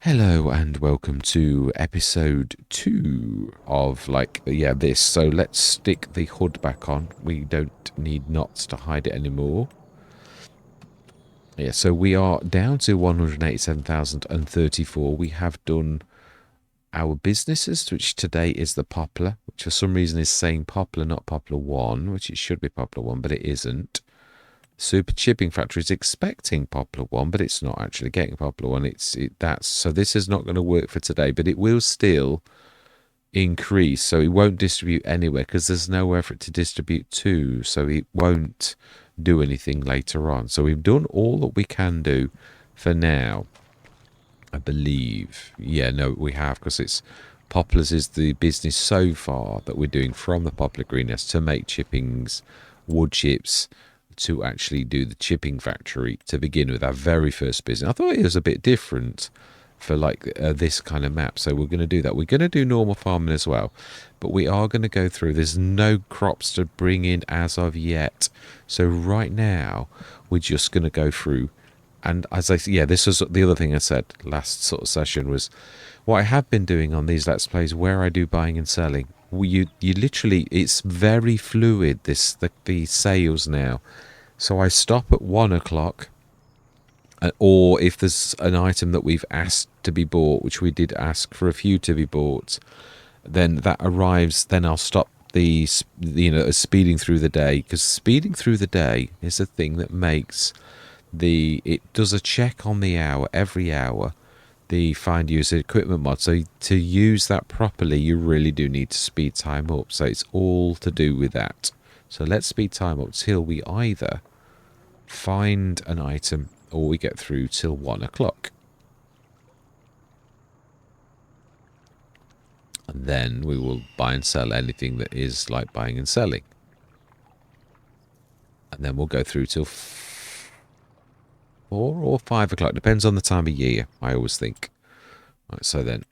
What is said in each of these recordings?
Hello and welcome to episode 2 of this. So let's stick the hood back on. We don't need knots to hide it anymore. Yeah, so we are down to 187,034. We have done our businesses, which today is the Poplar, which for some reason is saying Poplar, not Poplar 1, which it should be Poplar 1, but it isn't. Super Chipping Factory is expecting Poplar 1, but it's not actually getting Poplar 1. So this is not going to work for today, but it will still increase. So it won't distribute anywhere because there's nowhere for it to distribute to. So it won't do anything later on. So we've done all that we can do for now, I believe. Yeah, no, we have, because it's Poplars is the business so far that we're doing from the Poplar greenhouse to make chippings, wood chips, to actually do the chipping factory to begin with, our very first business. I thought it was a bit different for this kind of map, so we're going to do that. We're going to do normal farming as well, but we are going to go through. There's no crops to bring in as of yet, so right now we're just going to go through. And as this was the other thing I said last sort of session, was what I have been doing on these Let's Plays where I do buying and selling. You literally, it's very fluid, the sales now. So I stop at 1 o'clock, or if there's an item that we've asked to be bought, which we did ask for a few to be bought, then that arrives, then I'll stop the speeding through the day, because speeding through the day is a thing that makes it does a check on the hour, every hour, the find user equipment mod. So to use that properly, you really do need to speed time up. So it's all to do with that. So let's speed time up till we either find an item or we get through till 1 o'clock. And then we will buy and sell anything that is like buying and selling. And then we'll go through till 4 or 5 o'clock. Depends on the time of year, I always think. Right, so then,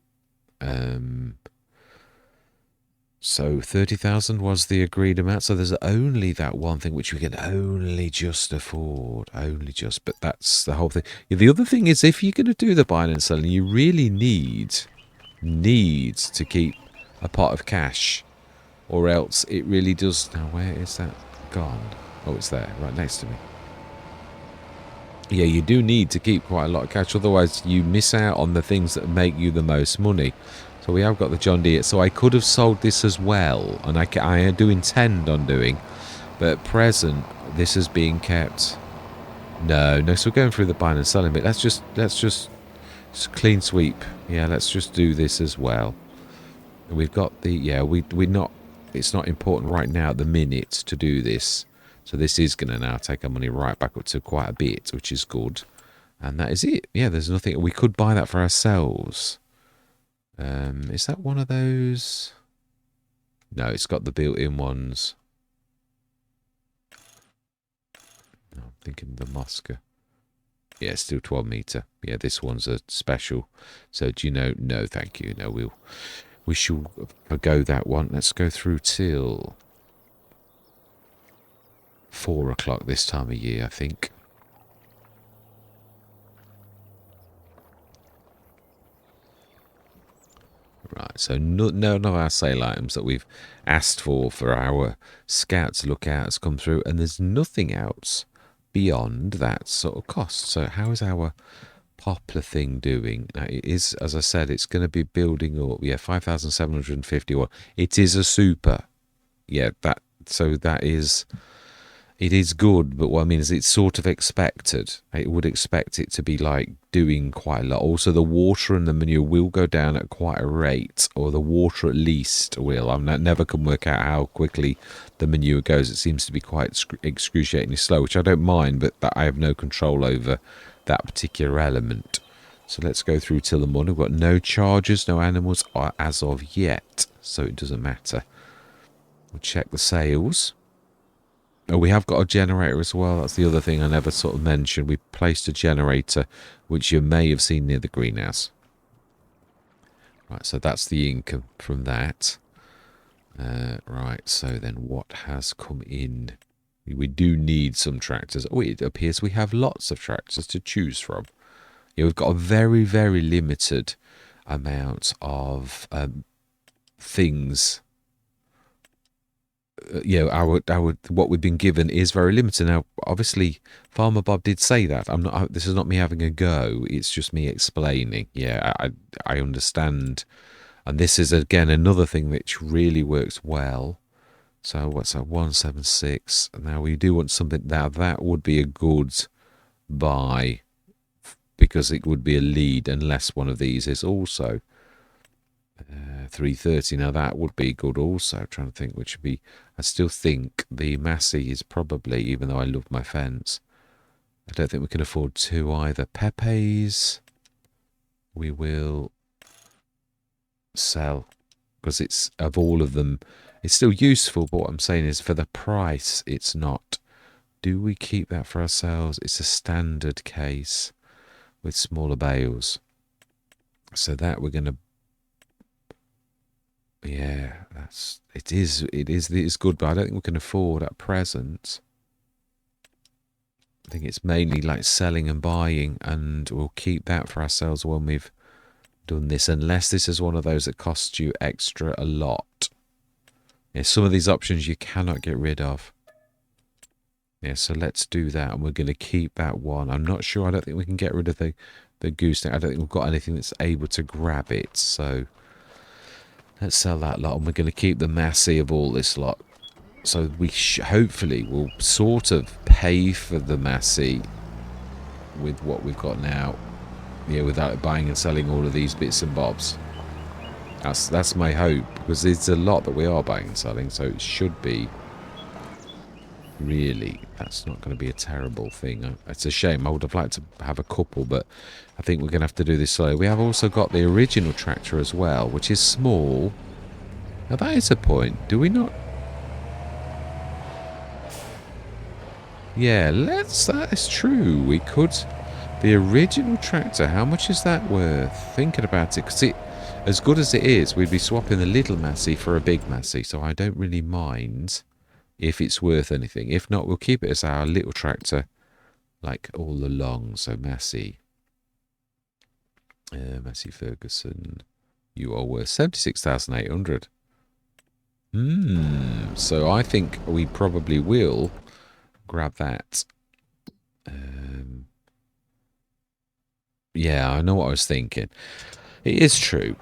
so 30,000 was the agreed amount. So there's only that one thing which we can only just afford. Only just. But that's the whole thing. The other thing is, if you're going to do the buying and selling, you really need to keep a pot of cash. Or else it really does. Now, where is that gone? Oh, it's there, right next to me. Yeah, you do need to keep quite a lot of cash, otherwise you miss out on the things that make you the most money. So we have got the John Deere, so I could have sold this as well, and I do intend on doing, but at present this is being kept. No, so we're going through the buying and selling bit. Let's just clean sweep. Yeah, let's just do this as well. We've got the we're not. It's not important right now at the minute to do this. So this is going to now take our money right back up to quite a bit, which is good. And that is it. Yeah, there's nothing. We could buy that for ourselves. Is that one of those? No, it's got the built-in ones. No, I'm thinking the Mosca. Yeah, it's still 12 meter. Yeah, this one's a special. So do you know? No, thank you. No, we shall forgo that one. Let's go through till 4 o'clock this time of year, I think. Right, so none of our sale items that we've asked for our scout to look at has come through, and there's nothing else beyond that sort of cost. So how is our Poplar thing doing? Now, it is, as I said, it's going to be building up. Yeah, 5,751. It is a super. Yeah, that is. It is good, but what I mean is it's sort of expected. I would expect it to be like doing quite a lot. Also, the water and the manure will go down at quite a rate, or the water at least will. I never can work out how quickly the manure goes. It seems to be quite excruciatingly slow, which I don't mind, but that I have no control over that particular element. So let's go through till the morning. We've got no charges, no animals as of yet, so it doesn't matter. We'll check the sales. Oh, we have got a generator as well. That's the other thing I never sort of mentioned. We placed a generator, which you may have seen near the greenhouse. Right, so that's the income from that. Right, so then what has come in? We do need some tractors. Oh, it appears we have lots of tractors to choose from. Yeah, we've got a very, very limited amount of things. Our what we've been given is very limited. Now, obviously, Farmer Bob did say that. I'm not. This is not me having a go. It's just me explaining. Yeah, I understand. And this is again another thing which really works well. So what's that? 176. Now we do want something. Now that would be a good buy because it would be a lead unless one of these is also 330. Now that would be good also. I'm trying to think which would be. I still think the Massey is probably, even though I love my fence, I don't think we can afford two either. Pepe's we will sell because it's, of all of them, it's still useful, but what I'm saying is for the price it's not. Do we keep that for ourselves? It's a standard case with smaller bales, so that we're going to, yeah, it is good, but I don't think we can afford at present. I think it's mainly like selling and buying, and we'll keep that for ourselves when we've done this, unless this is one of those that costs you extra a lot. Yeah, some of these options you cannot get rid of. Yeah, so let's do that, and we're going to keep that one. I'm not sure. I don't think we can get rid of the gooseneck. I don't think we've got anything that's able to grab it, so let's sell that lot, and we're going to keep the Massey of all this lot. So we hopefully will sort of pay for the Massey with what we've got now. Yeah, without buying and selling all of these bits and bobs. That's my hope, because it's a lot that we are buying and selling, so it should be, really, that's not going to be a terrible thing. It's a shame. I would have liked to have a couple, but I think we're going to have to do this slowly. We have also got the original tractor as well, which is small. Now that is a point. Do we not? Yeah, that is true. We could. The original tractor, how much is that worth? Thinking about it, because as good as it is, we'd be swapping the little Massey for a big Massey, so I don't really mind if it's worth anything. If not, we'll keep it as our little tractor, like all along. So Massey Ferguson, you are worth 76,800. So I think we probably will grab that. Yeah, I know what I was thinking. It is true.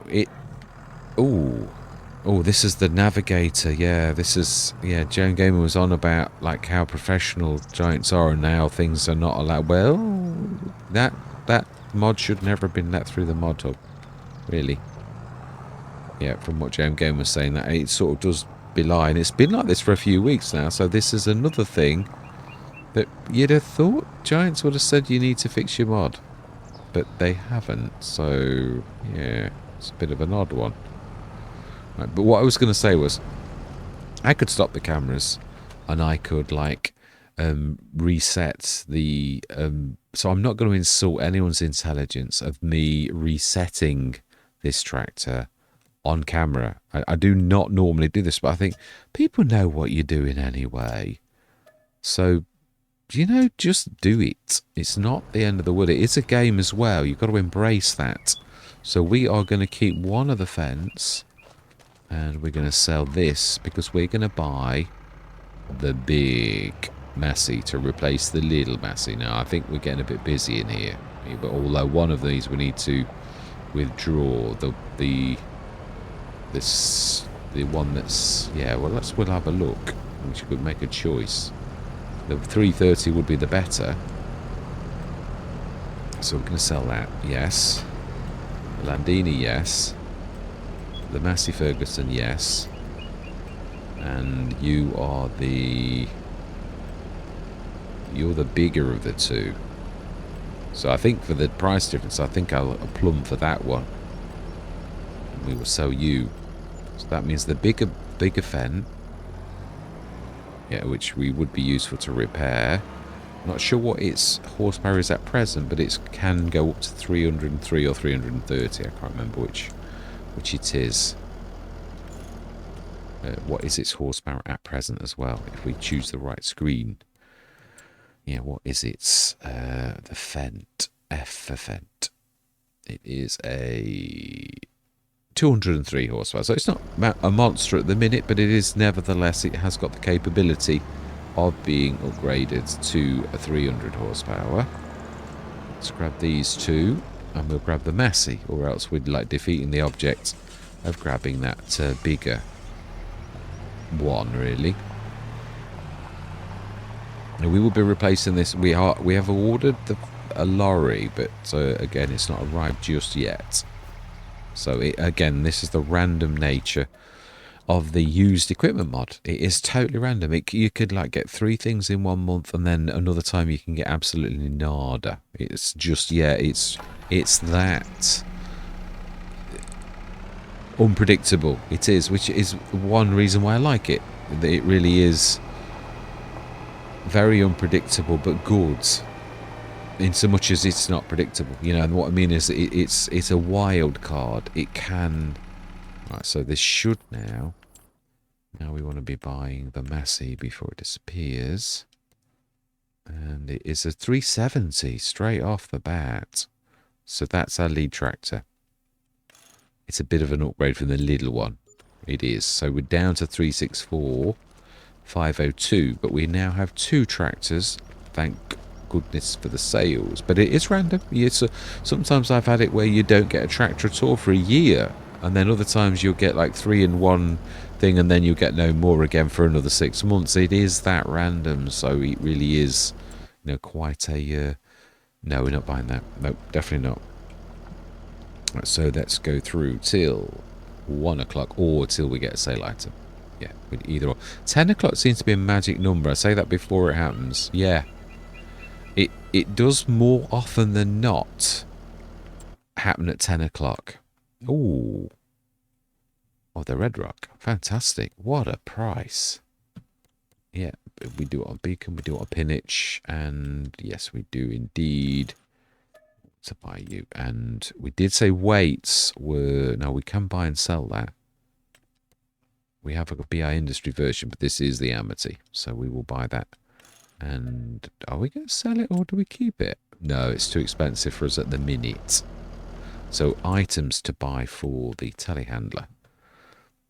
Oh, this is the Navigator. Yeah, this is, yeah, Joan Gamer was on about like how professional giants are and now things are not allowed. Well, that mod should never have been let through the mod hub, really. Yeah, from what Joan Gamer was saying, that it sort of does belie, and it's been like this for a few weeks now, so this is another thing that you'd have thought giants would have said you need to fix your mod, but they haven't, so yeah, it's a bit of an odd one. Right, but what I was going to say was, I could stop the cameras, and I could like reset the. So I'm not going to insult anyone's intelligence of me resetting this tractor on camera. I do not normally do this, but I think people know what you're doing anyway. So, you know, just do it. It's not the end of the world. It is a game as well. You've got to embrace that. So we are going to keep one of the fence, and we're going to sell this because we're going to buy the big Massey to replace the little Massey. Now, I think we're getting a bit busy in here. But although one of these we need to withdraw, the one that's, yeah, well, we'll have a look. We could make a choice. The 330 would be the better. So we're going to sell that, yes. The Landini, yes. The Massey Ferguson, yes. And you're the bigger of the two. So I think for the price difference, I think I'll plumb for that one. And we will sell you. So that means the bigger fen, yeah, which we would be useful to repair. Not sure what its horsepower is at present, but it can go up to 303 or 330. I can't remember which it is. What is its horsepower at present as well, if we choose the right screen. Yeah, what is its the Fent? F event. It is a 203 horsepower. So it's not a monster at the minute, but it is nevertheless, it has got the capability of being upgraded to a 300 horsepower. Let's grab these two, and we'll grab the Massey, or else we'd like defeating the object of grabbing that bigger one, really. Now, we will be replacing this. We have ordered a lorry, but again, it's not arrived just yet. So again, this is the random nature of the used equipment mod. It is totally random. You could like get 3 things in 1 month, and then another time you can get absolutely nada. It's just, yeah, it's that unpredictable. It is, which is one reason why I like it. It really is very unpredictable, but good. In so much as it's not predictable, you know. And what I mean is, it's a wild card. It can. Right, so this should now. Now we want to be buying the Massey before it disappears. And it is a 370 straight off the bat. So that's our lead tractor. It's a bit of an upgrade from the little one. It is. So we're down to 364 502, but we now have 2 tractors. Thank goodness for the sales. But it is random. Sometimes I've had it where you don't get a tractor at all for a year, and then other times you'll get like 3 in one thing, and then you'll get no more again for another 6 months. It is that random. So it really is, you know, quite a no, we're not buying that. Nope, definitely not. Right, so let's go through till 1 o'clock, or till we get a sale item. Yeah, either or. 10 o'clock seems to be a magic number. I say that before it happens. Yeah, it does more often than not happen at 10 o'clock. Ooh. Oh, the Red Rock. Fantastic. What a price. Yeah, we do it on Beacon, we do it on Pinwich, and yes, we do indeed. To buy you. And we did say weights were... Now, we can buy and sell that. We have a BI Industry version, but this is the Amity, so we will buy that. And are we going to sell it, or do we keep it? No, it's too expensive for us at the minute. So items to buy for the telehandler.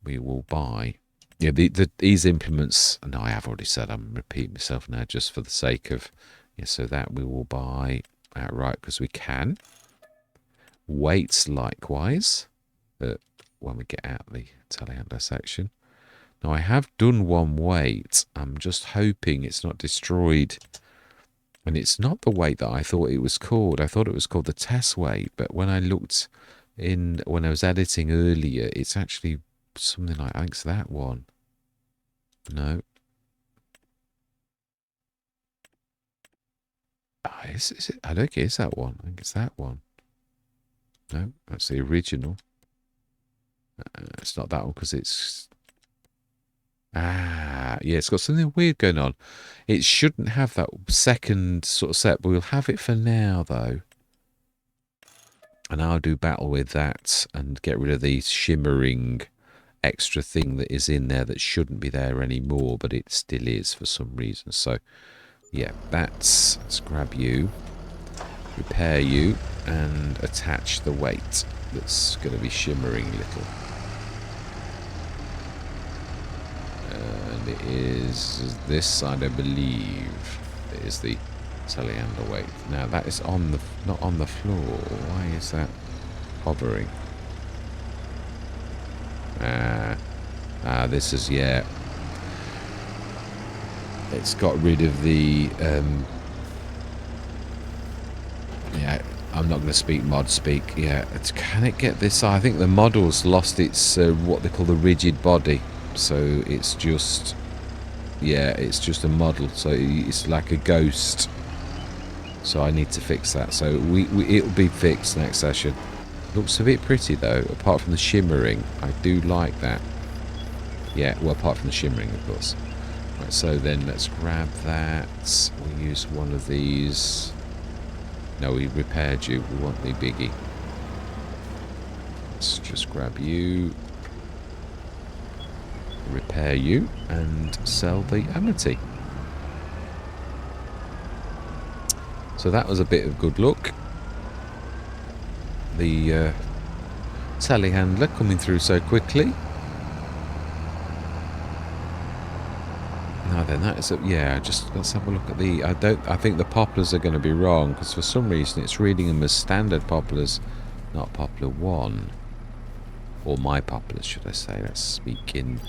We will buy... Yeah, these implements... No, I have already said, I'm repeating myself now just for the sake of... Yeah, so that we will buy outright because we can. Weights likewise. When we get out the telehandler section. Now, I have done one weight. I'm just hoping it's not destroyed. And it's not the weight that I thought it was called. I thought it was called the test weight. But when I looked in, when I was editing earlier, it's actually something like, I think it's that one. No. Is it? I don't think it's that one. I think it's that one. No, that's the original. It's not that one because it's... yeah, it's got something weird going on. It shouldn't have that second sort of set, but we'll have it for now, though. And I'll do battle with that and get rid of the shimmering extra thing that is in there that shouldn't be there anymore, but it still is for some reason. So, yeah, let's grab you, repair you, and attach the weight that's going to be shimmering a little. And it is this side, I believe. It is the telehandler weight. Now that is on the not on the floor. Why is that hovering? This is, yeah. It's got rid of the yeah. I'm not going to speak mod speak. Yeah, can it get this? I think the model's lost its what they call the rigid body. So it's just, yeah, it's just a model. So it's like a ghost. So I need to fix that. So it'll be fixed next session. Looks a bit pretty though, apart from the shimmering. I do like that. Yeah, well, apart from the shimmering, of course. Right, so then let's grab that. We'll use one of these. No, we repaired you. We want the biggie. Let's just grab you. Repair you and sell the Amity. So that was a bit of good luck. the telehandler coming through so quickly. Now then, that is yeah. Just let's have a look at the. I think the poplars are going to be wrong because for some reason it's reading them as standard poplars, not poplar 1, or my poplars, should I say? Let's speak in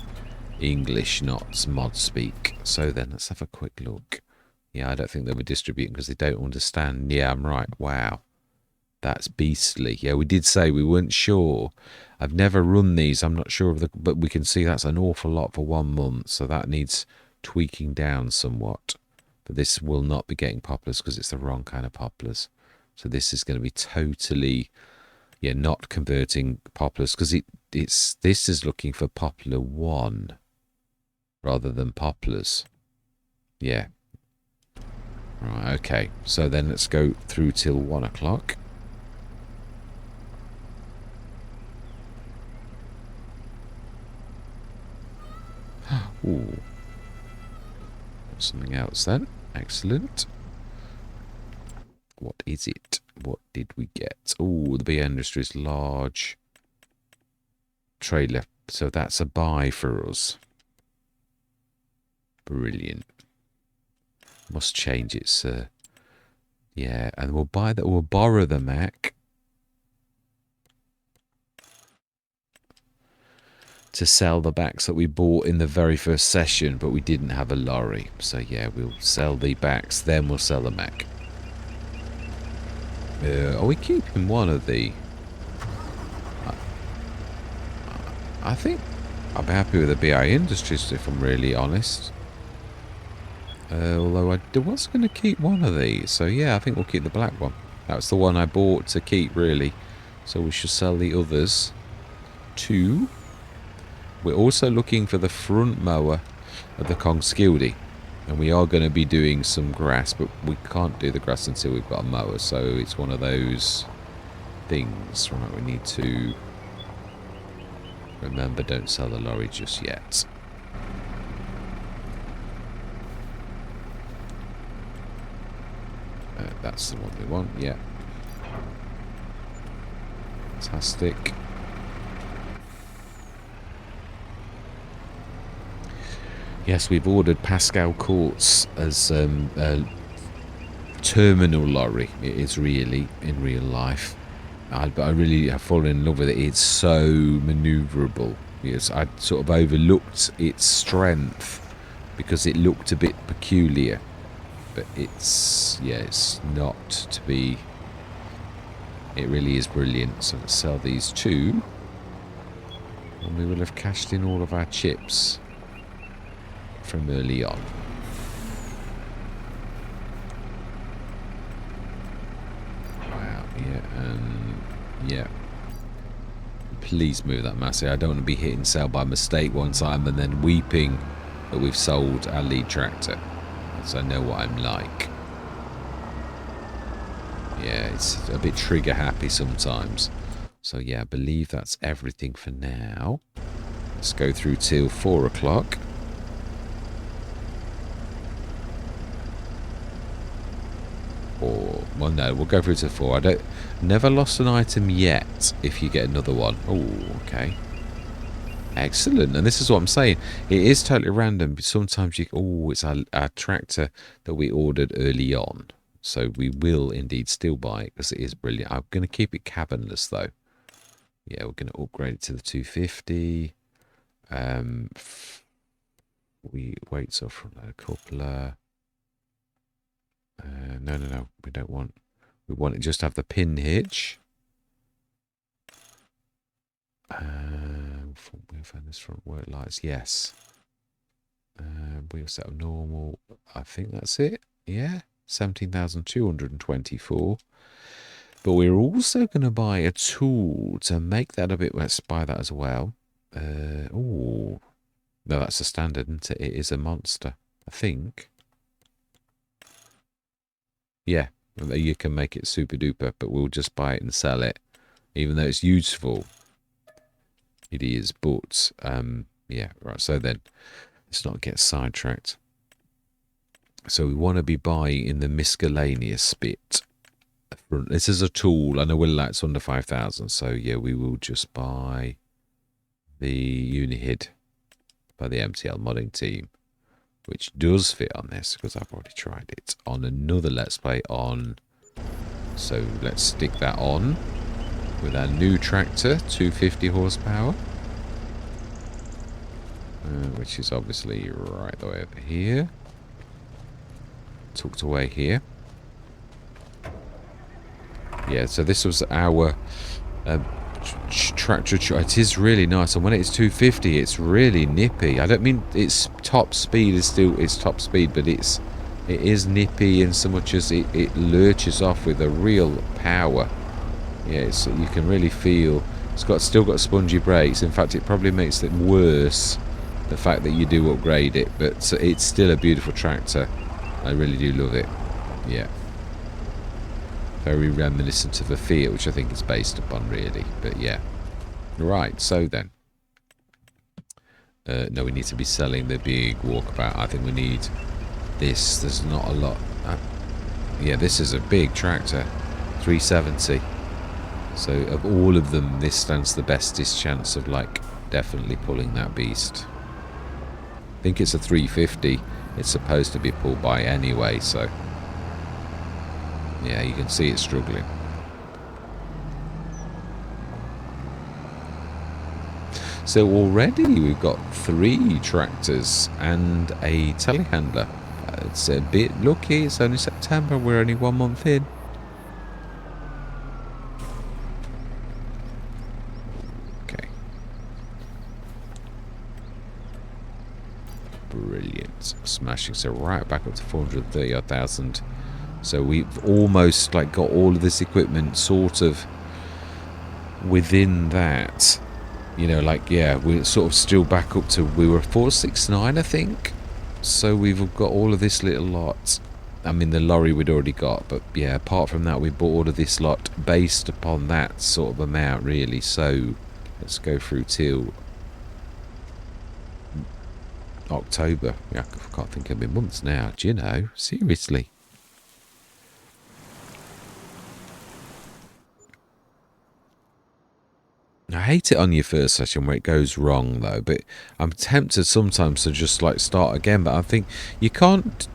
English, not mod speak. So then, let's have a quick look. Yeah, I don't think they were distributing because they don't understand. Yeah, I'm right. Wow, that's beastly. Yeah, we did say we weren't sure. I've never run these. I'm not sure of the, but we can see that's an awful lot for 1 month. So that needs tweaking down somewhat, but this will not be getting poplars because it's the wrong kind of poplars. So this is going to be totally, yeah, not converting poplars because this is looking for poplar 1 rather than poplars. Yeah. Right. Okay. So then let's go through till 1 o'clock. Ooh. Something else then. Excellent. What is it? What did we get? Oh, the beer industry is large trailer. So that's a buy for us. Brilliant. Must change its yeah, and we'll buy that. We'll borrow the Mac to sell the backs that we bought in the very first session, but we didn't have a lorry. So yeah, we'll sell the backs, then we'll sell the Mac. Are we keeping one of the... I think I'm happy with the BI Industries, if I'm really honest. Although I was going to keep one of these. So yeah, I think we'll keep the black one. That's the one I bought to keep, really. So we should sell the others too. We're also looking for the front mower of the Kongskilde. And we are going to be doing some grass, but we can't do the grass until we've got a mower. So it's one of those things. Right, we need to remember, don't sell the lorry just yet. That's the one we want, yeah. Fantastic. Yes, we've ordered Pascal Courts as a terminal lorry. It is really, in real life. But I really have fallen in love with it. It's so manoeuvrable. Yes, I sort of overlooked its strength because it looked a bit peculiar. But it's, yeah, it's not to be... It really is brilliant. So let's sell these two. And we will have cashed in all of our chips from early on. Wow, yeah, and yeah. Please move that massive. I don't want to be hitting sell by mistake one time and then weeping that we've sold our lead tractor. So I know what I'm like. Yeah, it's a bit trigger happy sometimes. So yeah, I believe that's everything for now. Let's go through till 4 o'clock. Or, well, no, we'll go through to 4. Never lost an item yet if you get another one. Oh, okay. Excellent. And this is what I'm saying. It is totally random. But sometimes you... Oh, it's our tractor that we ordered early on. So we will indeed still buy it because it is brilliant. I'm going to keep it cabinless, though. Yeah, we're going to upgrade it to the 250. We weights off from a coupler. No. We don't want... We want it just to have the pin hitch. We'll find this front work lights. Yes. Wheel setup normal. I think that's it. Yeah. 17,224. But we're also going to buy a tool to make that a bit... Let's buy that as well. Oh. No, that's a standard, isn't it? It is a monster, I think. Yeah. You can make it super duper, but we'll just buy it and sell it. Even though it's useful. It is, but yeah, right. So then, let's not get sidetracked. So we want to be buying in the miscellaneous bit. This is a tool. I know we're it's under 5,000, so yeah, we will just buy the Unihid by the MTL modding team, which does fit on this because I've already tried it on another Let's Play on. So let's stick that on with our new tractor, 250 horsepower, which is obviously right the way over here, tucked away here. Yeah, so this was our tractor. It is really nice, and when it's 250, it's really nippy. I don't mean its top speed is still its top speed, but it is nippy in so much as it lurches off with a real power. Yeah, you can really feel it's still got spongy brakes. In fact, it probably makes it worse the fact that you do upgrade it, but it's still a beautiful tractor. I really do love it. Yeah. Very reminiscent of the Fiat, which I think it's based upon, really. But yeah. Right, so then. No, we need to be selling the big walkabout. I think we need this. There's not a lot. Yeah, this is a big tractor. 370. So of all of them, this stands the bestest chance of, like, definitely pulling that beast. I think it's a 350. It's supposed to be pulled by anyway, so... yeah, you can see it struggling. So already we've got 3 tractors and a telehandler. It's a bit lucky. It's only September. We're only 1 month in. Okay. Brilliant. Smashing. So right back up to 430,000. So we've almost like got all of this equipment sort of within that, you know, like, yeah, we're sort of still back up to, we were 469, I think. So we've got all of this little lot. I mean, the lorry we'd already got, but yeah, apart from that, we bought all of this lot based upon that sort of amount, really. So let's go through till October. Yeah, I can't think of the months now. Do you know? Seriously. I hate it on your first session where it goes wrong, though. But I'm tempted sometimes to just like start again. But I think you can't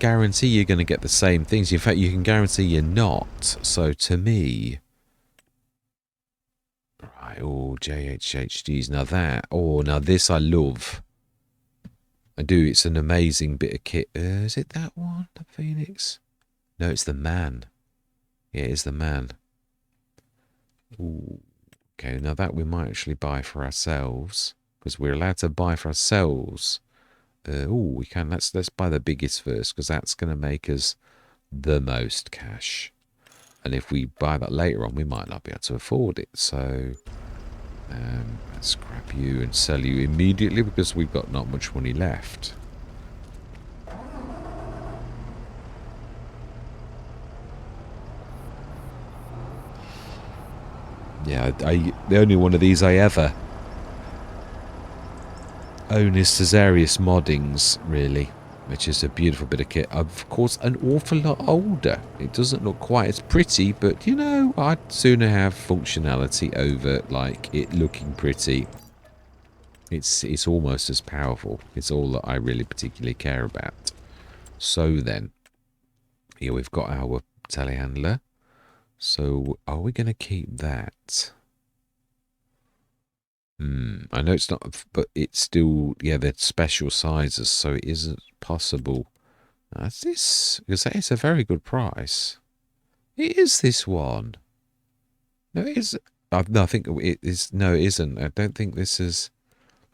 guarantee you're going to get the same things. In fact, you can guarantee you're not. So to me, right? Oh, JHHDs. Now this I love. I do. It's an amazing bit of kit. Is it that one, the Phoenix? No, it's the Man. Yeah, it is the Man. Ooh. Okay, now that we might actually buy for ourselves, because we're allowed to buy for ourselves. We can. Let's buy the biggest first, because that's going to make us the most cash. And if we buy that later on, we might not be able to afford it. So let's grab you and sell you immediately, because we've got not much money left. Yeah, the only one of these I ever own is Caesarius Moddings, really, which is a beautiful bit of kit. Of course, an awful lot older. It doesn't look quite as pretty, but, you know, I'd sooner have functionality over, like, it looking pretty. It's almost as powerful. It's all that I really particularly care about. So then, here we've got our telehandler. So, are we going to keep that? I know it's not, but it's still, yeah, they're special sizes, so it isn't possible. That's this, because that is a very good price. It is this one. No, it is. No, I think it is. No, it isn't. I don't think this is.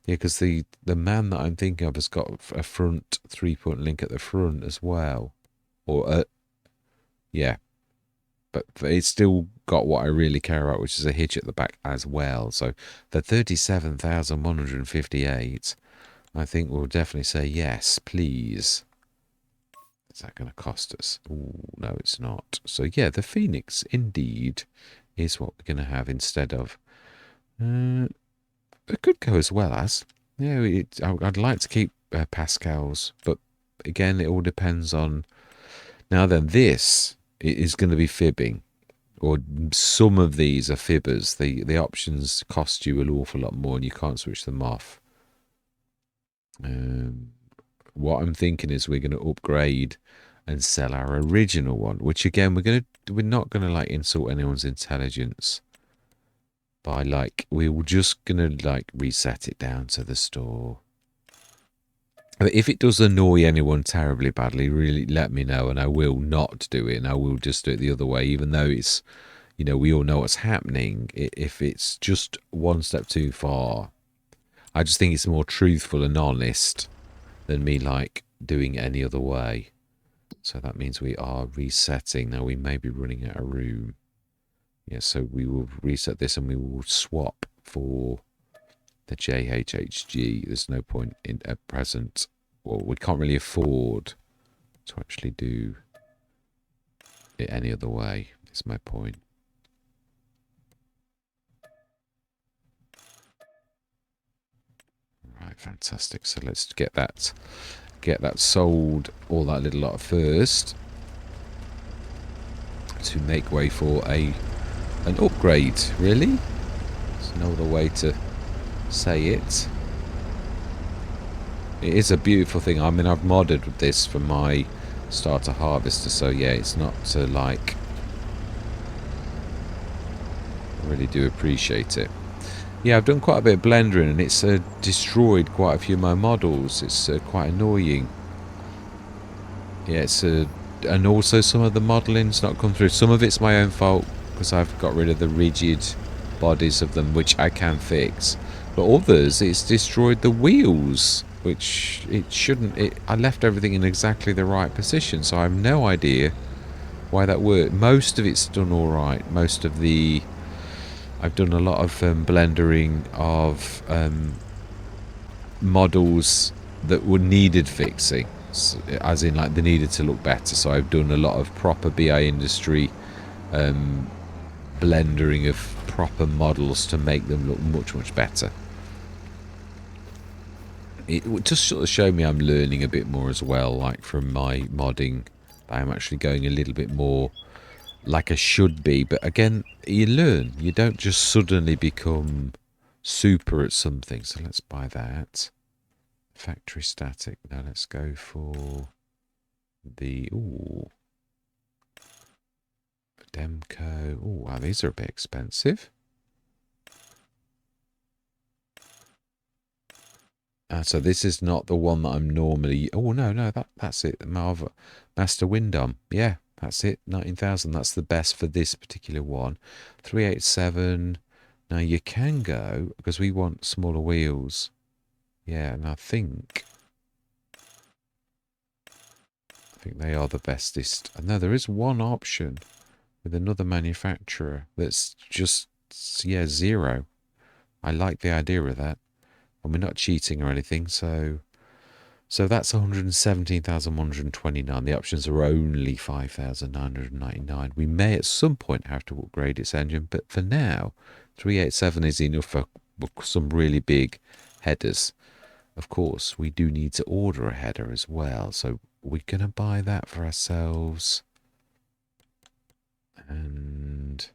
Yeah, because the Man that I'm thinking of has got a front 3-point link at the front as well. Or, yeah. But it's still got what I really care about, which is a hitch at the back as well. So the 37,158, I think we'll definitely say yes, please. Is that going to cost us? Ooh, no, it's not. So yeah, the Phoenix indeed is what we're going to have instead of. It could go as well as. Yeah, I'd like to keep Pascal's, but again, it all depends on. Now then, this it is going to be fibbing. Or some of these are fibbers. The options cost you an awful lot more and you can't switch them off. What I'm thinking is we're going to upgrade and sell our original one, which again we're not going to like insult anyone's intelligence by like we're just going to like reset it down to the store. But if it does annoy anyone terribly badly, really let me know and I will not do it and I will just do it the other way, even though it's, you know, we all know what's happening. If it's just one step too far, I just think it's more truthful and honest than me like doing any other way. So that means we are resetting. Now we may be running out of room. Yeah, so we will reset this and we will swap for the JHHG. There's no point in at present. Well, we can't really afford to actually do it any other way, is my point. Right, fantastic. So let's get that sold, all that little lot first, to make way for an upgrade, really. There's no other way to say it. It is a beautiful thing. I mean, I've modded this for my starter harvester, so yeah, it's not to like, I really do appreciate it. Yeah, I've done quite a bit of blendering and it's destroyed quite a few of my models. It's quite annoying. Yeah, and also some of the modelling's not come through. Some of it's my own fault because I've got rid of the rigid bodies of them, which I can fix. But others, it's destroyed the wheels, which it shouldn't. I left everything in exactly the right position, so I have no idea why that worked. Most of it's done all right. Most of the... I've done a lot of blendering of models that were needed fixing, as in like they needed to look better. So I've done a lot of proper BI industry blendering of proper models to make them look much, much better. It would just sort of show me I'm learning a bit more as well, like from my modding. I'm actually going a little bit more like I should be, but again, you learn. You don't just suddenly become super at something. So let's buy that. Factory static. Now let's go for the Demco. Oh wow, these are a bit expensive. So this is not the one that I'm normally... Oh no, that's it. Master Windom. Yeah. That's it, 19,000. That's the best for this particular one. 387. Now you can go, because we want smaller wheels. Yeah, and I think they are the bestest. And now there is one option with another manufacturer that's just, yeah, 0. I like the idea of that. And we're not cheating or anything, so that's 117,129. The options are only 5,999. We may at some point have to upgrade its engine, but for now, 387 is enough for some really big headers. Of course, we do need to order a header as well, so we're going to buy that for ourselves. And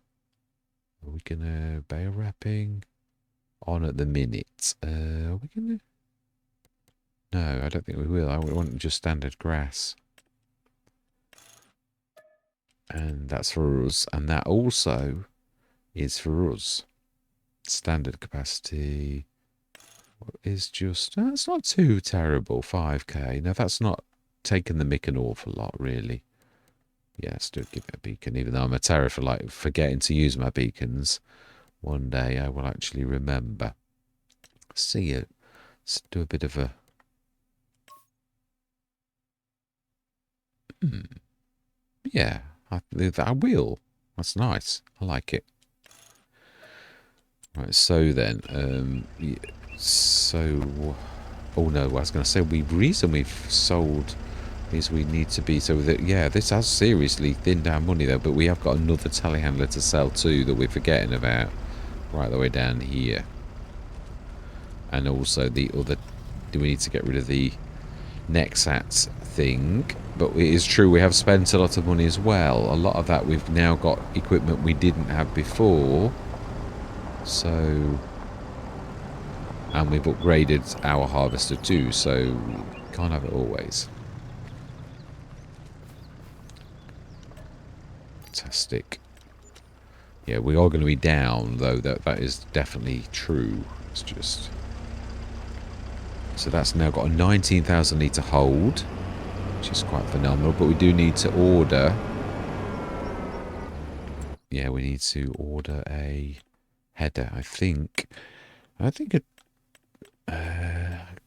are we going to bale wrapping on at the minute? Are we going to... No, I don't think we will. I want just standard grass. And that's for us. And that also is for us. Standard capacity is just... it's not too terrible, 5k. Now, that's not taking the mick an awful lot, really. Yeah, still give it a beacon, even though I'm a terror for like forgetting to use my beacons. One day I will actually remember. See it. Let's do a bit of a... Yeah, I will. That's nice. I like it. Right, so then, oh no, I was going to say, reason we've sold is we need to be, so that, yeah, this has seriously thinned down money though, but we have got another telehandler to sell too that we're forgetting about, right the way down here. And also the other, do we need to get rid of the Nexats thing? But it is true we have spent a lot of money as well. A lot of that we've now got equipment we didn't have before. So, and we've upgraded our harvester too, so can't have it always. Fantastic. Yeah, we are going to be down, though. That is definitely true. It's just... So that's now got a 19,000 litre hold, which is quite phenomenal. But we do need to order... Yeah, we need to order a header, I think.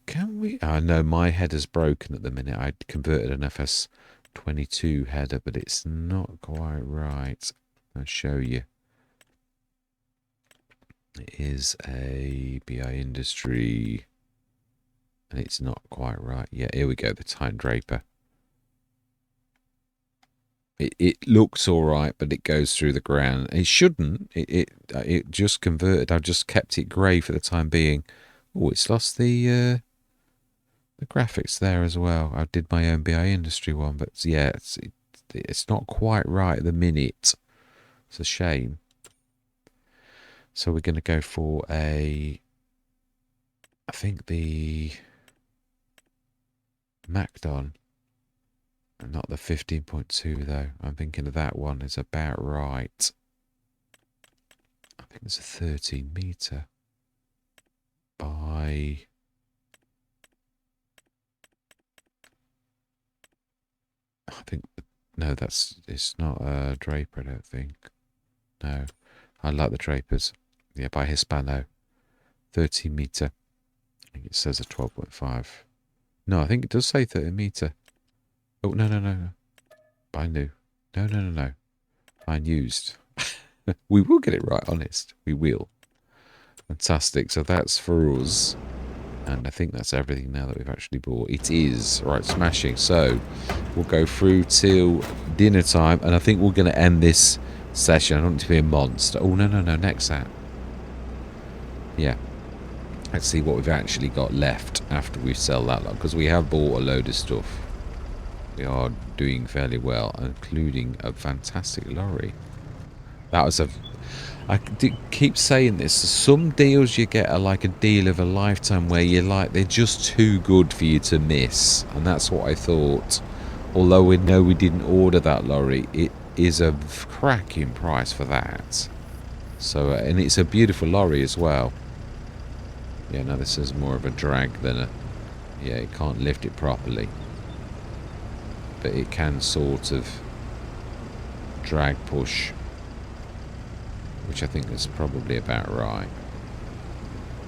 Can we... Oh, no, my header's broken at the minute. I converted an FS25 header, but it's not quite right. I'll show you. It is a BI Industry, and it's not quite right. Yeah, here we go, the Titan Draper. It looks all right, but it goes through the ground. It shouldn't. It just converted. I've just kept it grey for the time being. Oh, it's lost the graphics there as well. I did my own BI Industry one, but yeah, it's not quite right at the minute. It's a shame. So we're going to go for I think the Macdon, not the 15.2 though. I'm thinking of that one is about right. I think it's a 13 meter by... I think, no, it's not a Draper, I don't think. No, I like the Drapers. Yeah, by Hispano. 13 meter. I think it says a 12.5. No, I think it does say 30 meter. Oh, no. By new. No. Fine used. We will get it right, honest. We will. Fantastic. So that's for us. And I think that's everything now that we've actually bought. It is. Right, smashing. So we'll go through till dinner time. And I think we're going to end this session. I don't want to be a monster. Oh, no. Next app. Yeah. Let's see what we've actually got left after we sell that lot. Because we have bought a load of stuff. We are doing fairly well, including a fantastic lorry. That was a... I keep saying this. Some deals you get are like a deal of a lifetime where you're like, they're just too good for you to miss. And that's what I thought. Although we know we didn't order that lorry, it is a cracking price for that. So, and it's a beautiful lorry as well. Yeah, no, this is more of a drag than a... Yeah, it can't lift it properly. But it can sort of drag push, which I think is probably about right.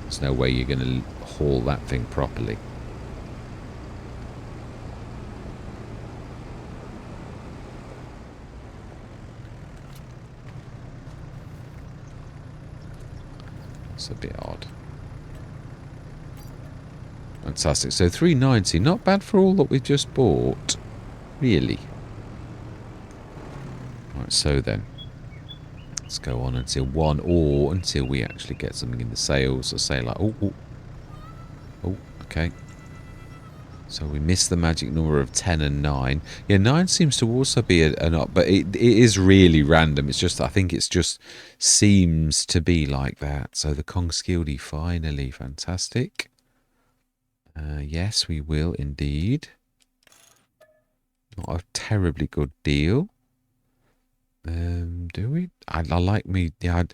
There's no way you're going to haul that thing properly. It's a bit odd. Fantastic. So 390, not bad for all that we just bought. Really. Right, so then. Let's go on until 1 or until we actually get something in the sales. Or say like, oh, okay. So we missed the magic number of 10 and 9. Yeah, 9 seems to also be an up, but it is really random. It's just, I think it's just seems to be like that. So the Kongskilde finally, fantastic. Yes, we will indeed. Not a terribly good deal. Do we? I like me. Yeah,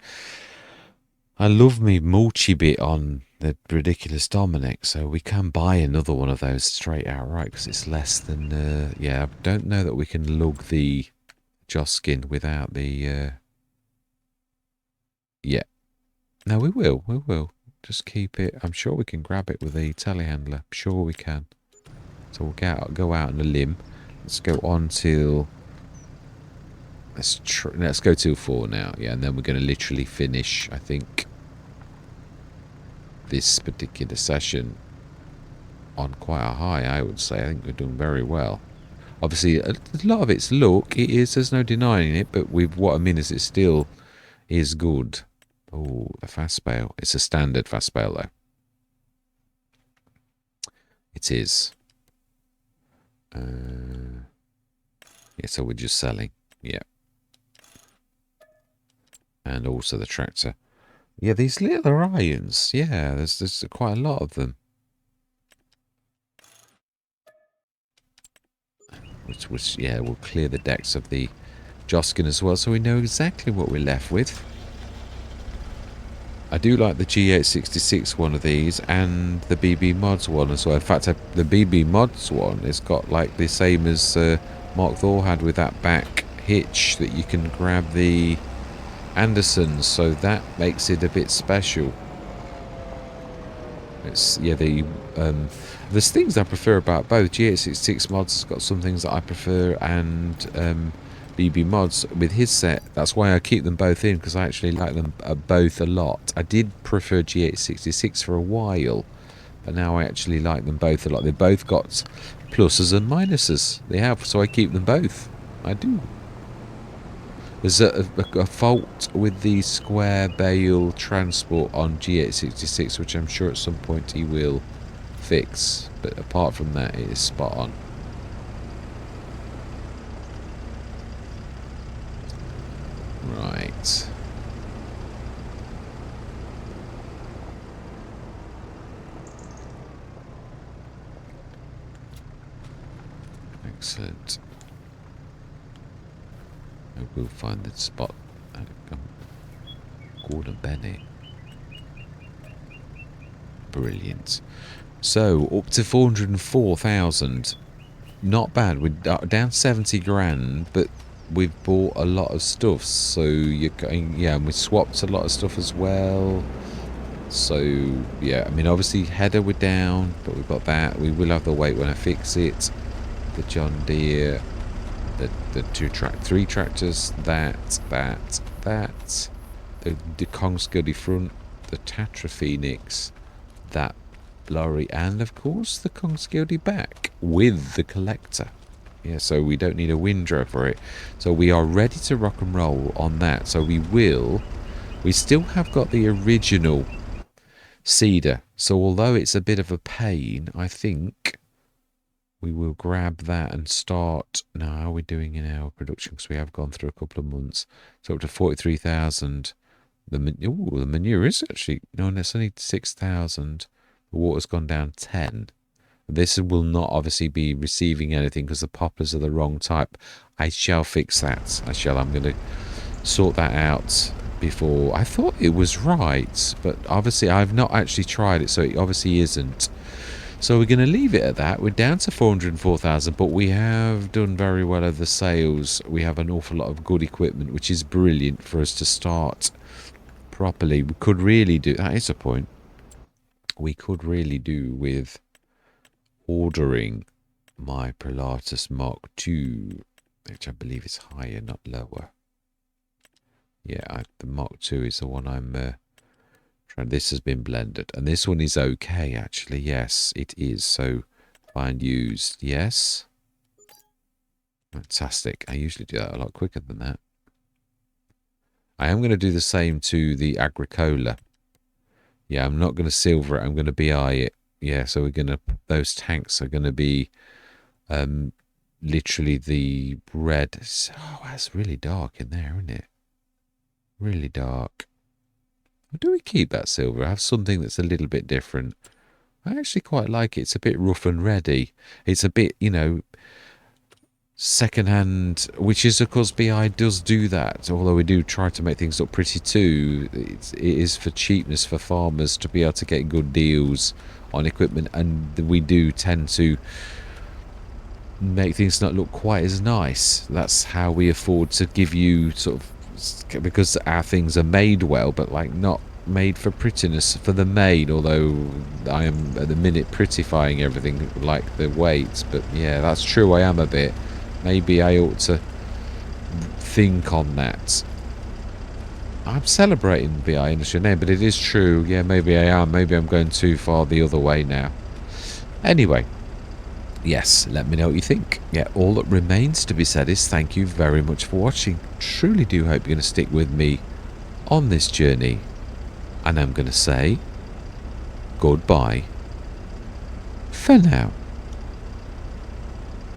I love me mulchi bit on the ridiculous Dominic, so we can buy another one of those straight outright because it's less than. Yeah, I don't know that we can lug the Joskin without the. Yeah, no, we will. We will just keep it. I'm sure we can grab it with the telehandler. I'm sure we can. So we'll go out on a limb. Let's go on till. Let's go till 4 now, yeah, and then we're going to literally finish, I think, this particular session on quite a high, I would say. I think we're doing very well. Obviously, a lot of it's luck. It is, there's no denying it, but what I mean is it still is good. Oh, a fast bale. It's a standard fast bale, though. It is. Yeah, so we're just selling. Yeah. And also the tractor. Yeah, these little Orions. Yeah, there's quite a lot of them. Which yeah, will clear the decks of the Joskin as well, so we know exactly what we're left with. I do like the G866 one of these and the BB Mods one as well. In fact, the BB Mods one has got like the same as Mark Thor had with that back hitch that you can grab the Andersons, so that makes it a bit special. It's yeah, there's things I prefer about both. G866 Mods has got some things that I prefer, and BB Mods with his set. That's why I keep them both in, because I actually like them both a lot. I did prefer G866 for a while, but now I actually like them both a lot. They've both got pluses and minuses. They have, so I keep them both. I do. There's a fault with the square bale transport on G866, which I'm sure at some point he will fix. But apart from that, it is spot on. Right. Excellent. I will find the spot. Gordon Bennett. Brilliant. So, up to 404,000. Not bad. We're down 70 grand, but we've bought a lot of stuff. So, you're going, yeah, and we swapped a lot of stuff as well. So, yeah, I mean, obviously, header we're down, but we've got that. We will have the weight when I fix it. The John Deere. The three tractors, that, the Kongsgildy front, the Tatra Phoenix, that lorry, and of course the Kongsgildy back with the collector. Yeah, so we don't need a windrow for it. So we are ready to rock and roll on that. So we still have got the original seeder. So although it's a bit of a pain, I think we will grab that and start. Now, how are we doing in our production? Because we have gone through a couple of months. So up to 43,000. The manure is actually, no, it's only 6,000. The water's gone down 10. This will not obviously be receiving anything because the poplars are the wrong type. I shall fix that. I'm going to sort that out before. I thought it was right, but obviously I've not actually tried it, so it obviously isn't. So we're going to leave it at that. We're down to 404,000, but we have done very well of the sales. We have an awful lot of good equipment, which is brilliant for us to start properly. We could really do, that is a point, we could really do with ordering my Pilatus Mark II, which I believe is higher, not lower. Yeah, the Mark II is the one I'm trying. This has been blended, and this one is okay actually. Yes, it is. So find used. Yes, fantastic. I usually do that a lot quicker than that. I am going to do the same to the Agricola. Yeah, I'm not going to silver it. I'm going to BI it. Yeah, so we're going to, those tanks are going to be literally the red. Oh, that's really dark in there, isn't it? Really dark. Or do we keep that silver? I have something that's a little bit different. I actually quite like it. It's a bit rough and ready. It's a bit, you know, second-hand, which is, of course, BI does do that. Although we do try to make things look pretty too. It is for cheapness for farmers to be able to get good deals on equipment, and we do tend to make things not look quite as nice. That's how we afford to give you sort of, because our things are made well, but like not made for prettiness for the maid, although I am at the minute prettifying everything like the weights. But yeah, that's true, I am a bit. Maybe I ought to think on that. I'm celebrating BI industry name, but it is true. Yeah, maybe I am. Maybe I'm going too far the other way now. Anyway, yes, let me know what you think. Yeah, all that remains to be said is thank you very much for watching. Truly do hope you're going to stick with me on this journey. And I'm going to say goodbye for now.